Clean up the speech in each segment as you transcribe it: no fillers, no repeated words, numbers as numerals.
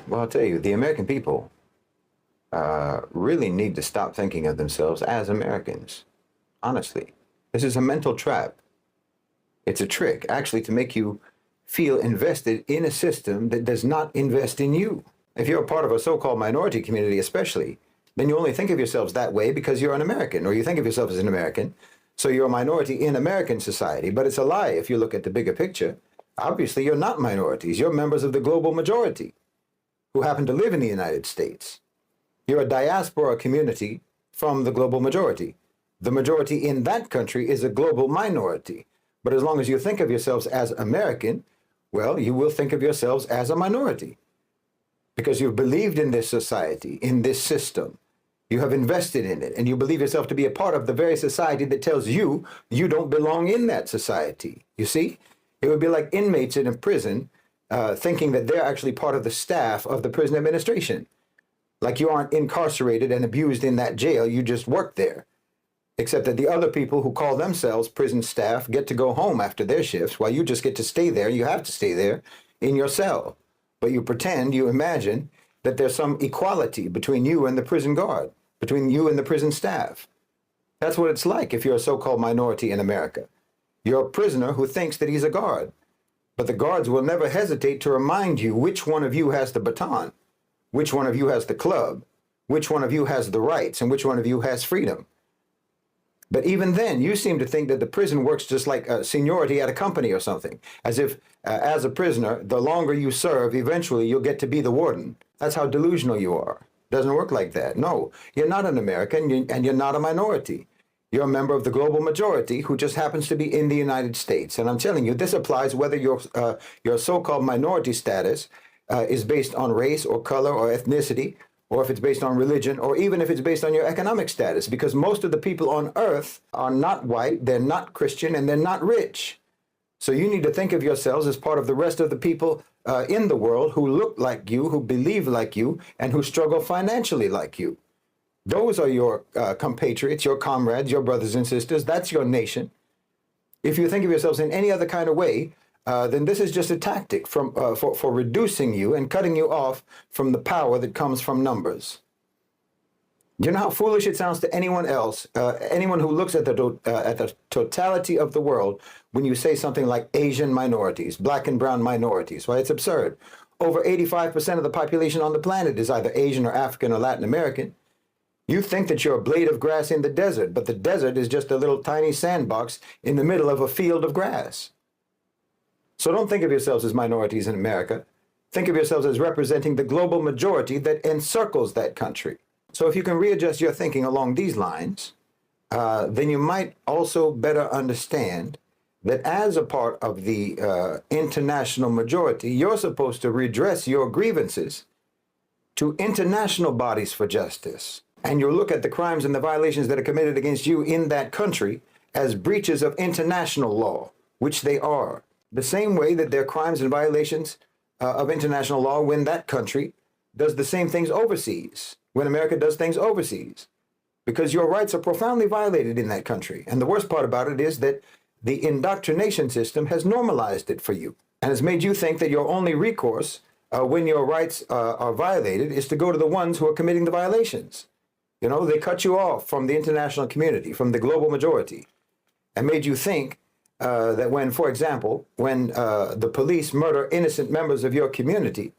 Well, I'll tell you, the American people really need to stop thinking of themselves as Americans. Honestly, this is a mental trap. It's a trick, actually, to make you feel invested in a system that does not invest in you. If you're a part of a so-called minority community, especially, then you only think of yourselves that way because you're an American, or you think of yourself as an American, so you're a minority in American society. But it's a lie if you look at the bigger picture. Obviously, you're not minorities. You're members of the global majority who happen to live in the United States. You're a diaspora community from the global majority. The majority in that country is a global minority. But as long as you think of yourselves as American, well, you will think of yourselves as a minority because you've believed in this society, in this system. You have invested in it, and you believe yourself to be a part of the very society that tells you you don't belong in that society. You see? It would be like inmates in a prison thinking that they're actually part of the staff of the prison administration. Like you aren't incarcerated and abused in that jail, you just work there. Except that the other people who call themselves prison staff get to go home after their shifts while you just get to stay there. You have to stay there in your cell. But you pretend, you imagine that there's some equality between you and the prison guard, between you and the prison staff. That's what it's like if you're a so-called minority in America. You're a prisoner who thinks that he's a guard. But the guards will never hesitate to remind you which one of you has the baton, which one of you has the club, which one of you has the rights, and which one of you has freedom. But even then, you seem to think that the prison works just like seniority at a company or something, as if as a prisoner, the longer you serve, eventually you'll get to be the warden. That's how delusional you are. Doesn't work like that. No, you're not an American and you're not a minority. You're a member of the global majority who just happens to be in the United States. And I'm telling you, this applies whether your so-called minority status is based on race or color or ethnicity, or if it's based on religion, or even if it's based on your economic status, because most of the people on earth are not white, they're not Christian, and they're not rich. So you need to think of yourselves as part of the rest of the people in the world who look like you, who believe like you, and who struggle financially like you. Those are your compatriots, your comrades, your brothers and sisters. That's your nation. If you think of yourselves in any other kind of way, then this is just a tactic for reducing you and cutting you off from the power that comes from numbers. You know how foolish it sounds to anyone else, anyone who looks at the totality of the world when you say something like Asian minorities, black and brown minorities, right? It's absurd. Over 85% of the population on the planet is either Asian or African or Latin American. You think that you're a blade of grass in the desert, but the desert is just a little tiny sandbox in the middle of a field of grass. So don't think of yourselves as minorities in America. Think of yourselves as representing the global majority that encircles that country. So if you can readjust your thinking along these lines, then you might also better understand that as a part of the international majority, you're supposed to redress your grievances to international bodies for justice. And you'll look at the crimes and the violations that are committed against you in that country as breaches of international law, which they are. The same way that there are crimes and violations of international law when that country does the same things overseas, when America does things overseas, because your rights are profoundly violated in that country. And the worst part about it is that the indoctrination system has normalized it for you and has made you think that your only recourse when your rights are violated is to go to the ones who are committing the violations. You know, they cut you off from the international community, from the global majority, and made you think that when, for example, when the police murder innocent members of your community,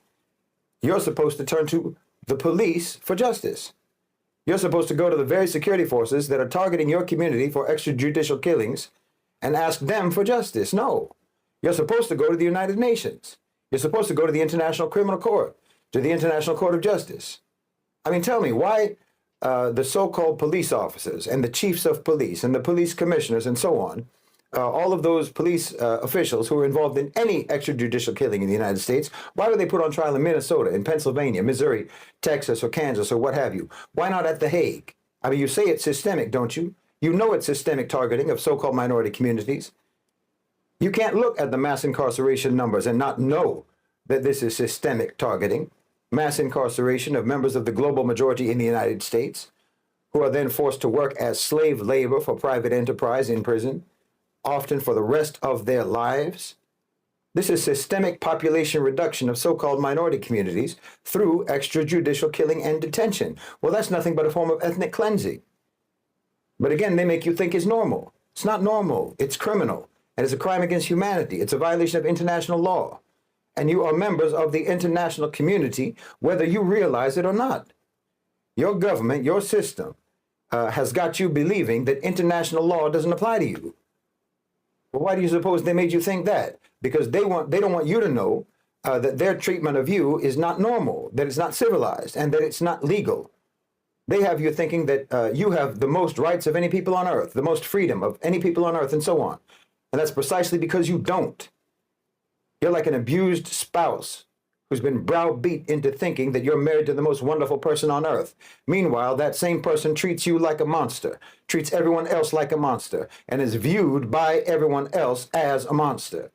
you're supposed to turn to the police for justice. You're supposed to go to the very security forces that are targeting your community for extrajudicial killings and ask them for justice. No, you're supposed to go to the United Nations. You're supposed to go to the International Criminal Court, to the International Court of Justice. I mean, tell me, why the so-called police officers and the chiefs of police and the police commissioners and so on, all of those police officials who are involved in any extrajudicial killing in the United States, why were they put on trial in Minnesota, in Pennsylvania, Missouri, Texas, or Kansas, or what have you? Why not at The Hague? I mean, you say it's systemic, don't you? You know it's systemic targeting of so-called minority communities. You can't look at the mass incarceration numbers and not know that this is systemic targeting, mass incarceration of members of the global majority in the United States, who are then forced to work as slave labor for private enterprise in prison, often for the rest of their lives. This is systemic population reduction of so-called minority communities through extrajudicial killing and detention. Well, that's nothing but a form of ethnic cleansing. But again, they make you think it's normal. It's not normal. It's criminal. And it's a crime against humanity. It's a violation of international law. And you are members of the international community, whether you realize it or not. Your government, your system, has got you believing that international law doesn't apply to you. Well, why do you suppose they made you think that? Because they don't want you to know that their treatment of you is not normal, that it's not civilized, and that it's not legal. They have you thinking that you have the most rights of any people on earth, the most freedom of any people on earth, and so on. And that's precisely because you don't. You're like an abused spouse who's been browbeat into thinking that you're married to the most wonderful person on earth. Meanwhile, that same person treats you like a monster, treats everyone else like a monster, and is viewed by everyone else as a monster.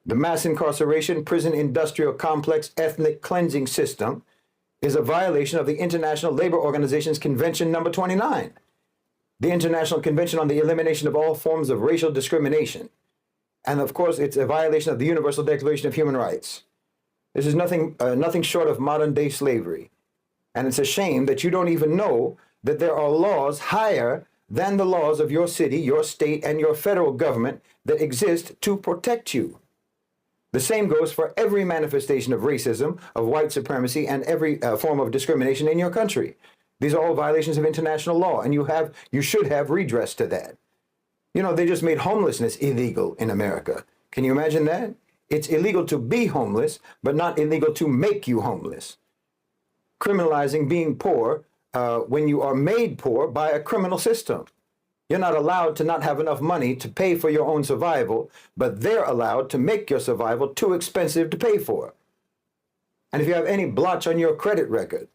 The mass incarceration, prison industrial complex, ethnic cleansing system is a violation of the International Labor Organization's Convention number 29, the International Convention on the Elimination of All Forms of Racial Discrimination. And of course, it's a violation of the Universal Declaration of Human Rights. This is nothing short of modern day slavery. And it's a shame that you don't even know that there are laws higher than the laws of your city, your state, and your federal government that exist to protect you. The same goes for every manifestation of racism, of white supremacy, and every form of discrimination in your country. These are all violations of international law, and you should have redress to that. You know, they just made homelessness illegal in America. Can you imagine that? It's illegal to be homeless, but not illegal to make you homeless. Criminalizing being poor when you are made poor by a criminal system. You're not allowed to not have enough money to pay for your own survival, but they're allowed to make your survival too expensive to pay for. And if you have any blotch on your credit record,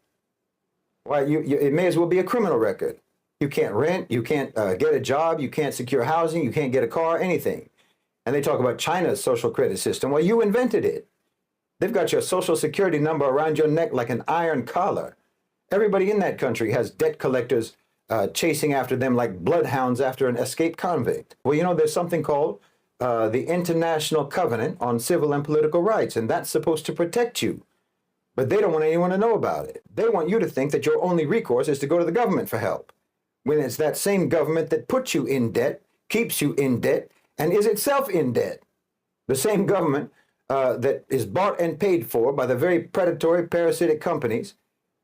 why, it may as well be a criminal record. You can't rent, you can't get a job, you can't secure housing, you can't get a car, anything. And they talk about China's social credit system. Well, you invented it. They've got your social security number around your neck like an iron collar. Everybody in that country has debt collectors chasing after them like bloodhounds after an escaped convict. Well, you know, there's something called the International Covenant on Civil and Political Rights, and that's supposed to protect you. But they don't want anyone to know about it. They want you to think that your only recourse is to go to the government for help, when it's that same government that puts you in debt, keeps you in debt, and is itself in debt. The same government that is bought and paid for by the very predatory, parasitic companies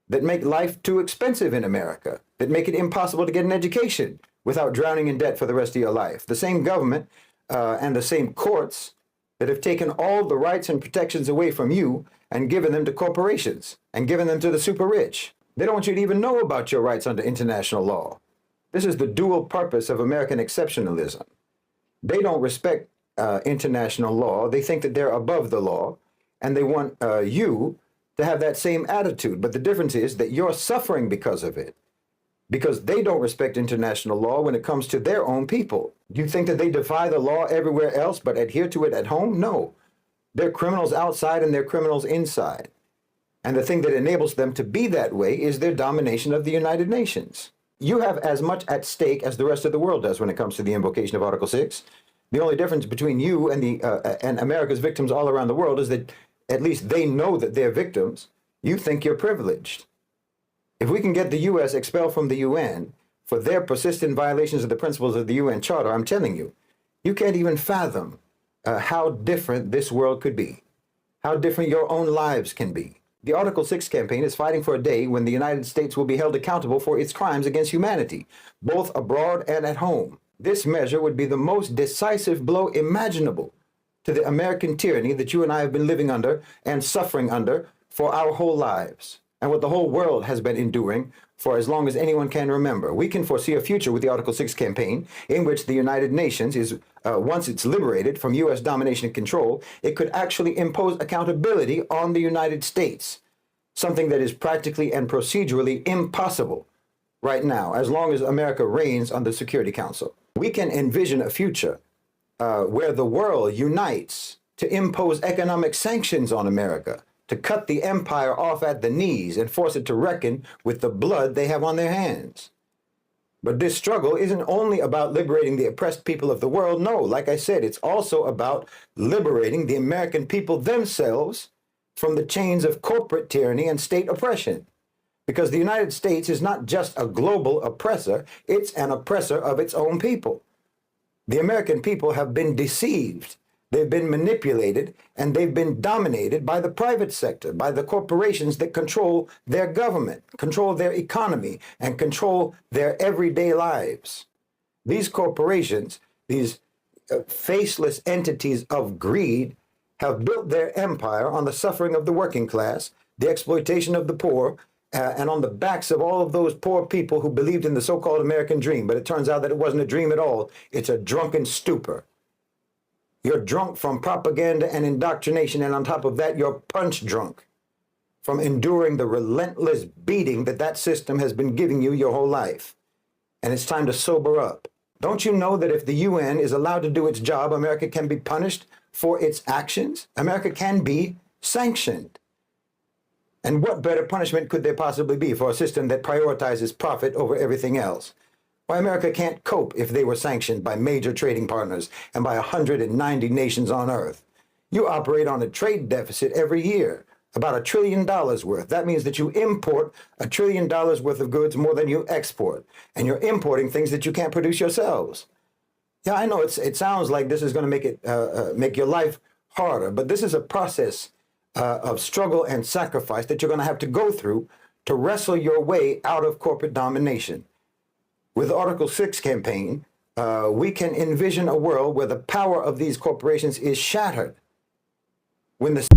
that make life too expensive in America, that make it impossible to get an education without drowning in debt for the rest of your life. The same government and the same courts that have taken all the rights and protections away from you and given them to corporations and given them to the super rich. They don't want you to even know about your rights under international law. This is the dual purpose of American exceptionalism. They don't respect international law. They think that they're above the law, and they want you to have that same attitude. But the difference is that you're suffering because of it, because they don't respect international law when it comes to their own people. Do you think that they defy the law everywhere else but adhere to it at home? No. They're criminals outside and they're criminals inside. And the thing that enables them to be that way is their domination of the United Nations. You have as much at stake as the rest of the world does when it comes to the invocation of Article 6. The only difference between you and America's victims all around the world is that at least they know that they're victims. You think you're privileged. If we can get the U.S. expelled from the UN for their persistent violations of the principles of the UN Charter, I'm telling you, you can't even fathom how different this world could be, how different your own lives can be. The Article 6 campaign is fighting for a day when the United States will be held accountable for its crimes against humanity, both abroad and at home. This measure would be the most decisive blow imaginable to the American tyranny that you and I have been living under and suffering under for our whole lives, and what the whole world has been enduring for as long as anyone can remember. We can foresee a future with the Article 6 campaign in which the United Nations is, once it's liberated from U.S. domination and control, it could actually impose accountability on the United States, something that is practically and procedurally impossible right now, as long as America reigns on the Security Council. We can envision a future where the world unites to impose economic sanctions on America, to cut the empire off at the knees and force it to reckon with the blood they have on their hands. But this struggle isn't only about liberating the oppressed people of the world. No, like I said, it's also about liberating the American people themselves from the chains of corporate tyranny and state oppression. Because the United States is not just a global oppressor, it's an oppressor of its own people. The American people have been deceived, they've been manipulated, and they've been dominated by the private sector, by the corporations that control their government, control their economy, and control their everyday lives. These corporations, these faceless entities of greed, have built their empire on the suffering of the working class, the exploitation of the poor, and on the backs of all of those poor people who believed in the so-called American dream. But it turns out that it wasn't a dream at all. It's a drunken stupor. You're drunk from propaganda and indoctrination, and on top of that, you're punch drunk from enduring the relentless beating that that system has been giving you your whole life. And it's time to sober up. Don't you know that if the UN is allowed to do its job, America can be punished for its actions? America can be sanctioned. And what better punishment could there possibly be for a system that prioritizes profit over everything else? Why, America can't cope if they were sanctioned by major trading partners and by 190 nations on earth. You operate on a trade deficit every year, about $1 trillion worth. That means that you import $1 trillion worth of goods more than you export. And you're importing things that you can't produce yourselves. Yeah, I know it sounds like this is going to make your life harder, but this is a process of struggle and sacrifice that you're going to have to go through to wrestle your way out of corporate domination. With the Article 6 campaign, we can envision a world where the power of these corporations is shattered. When the